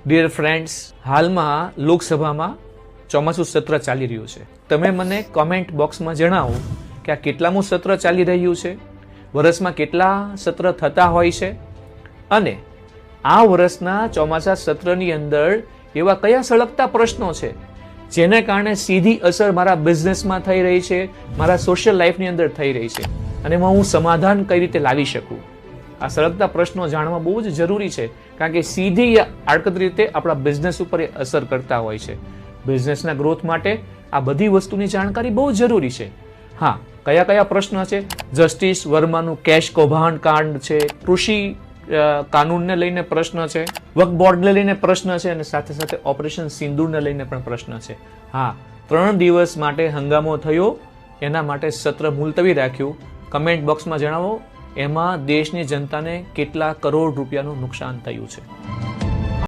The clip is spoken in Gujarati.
ડિયર ફ્રેન્ડ્સ, હાલમાં લોકસભામાં ચોમાસું સત્ર ચાલી રહ્યું છે. તમે મને કોમેન્ટ બોક્સમાં જણાવો કે આ કેટલામું સત્ર ચાલી રહ્યું છે, વર્ષમાં કેટલા સત્ર થતા હોય છે, અને આ વર્ષના ચોમાસા સત્રની અંદર એવા કયા સળગતા પ્રશ્નો છે જેને કારણે સીધી અસર મારા બિઝનેસમાં થઈ રહી છે, મારા સોશિયલ લાઈફની અંદર થઈ રહી છે, અને એમાં હું સમાધાન કઈ રીતે લાવી શકું. આ સળગતા પ્રશ્નો જાણવા બહુ જ જરૂરી છે, કારણ કે સીધી આડકતરી રીતે આપણા બિઝનેસ ઉપર એ અસર કરતા હોય છે. બિઝનેસના ગ્રોથ માટે આ બધી વસ્તુની જાણકારી બહુ જરૂરી છે. હા, કયા કયા પ્રશ્ન છે? જસ્ટિસ વર્માનું કેશ કૌભાંડ કાંડ છે, કૃષિ કાનૂનને લઈને પ્રશ્ન છે, વક્ફ બોર્ડને લઈને પ્રશ્ન છે, અને સાથે સાથે ઓપરેશન સિંદૂરને લઈને પણ પ્રશ્ન છે. હા, 3 દિવસ માટે હંગામો થયો, એના માટે સત્ર મુલતવી રાખ્યું. કમેન્ટ બોક્સમાં જણાવો એમાં દેશની જનતાને કેટલા કરોડ રૂપિયાનું નુકસાન થયું છે.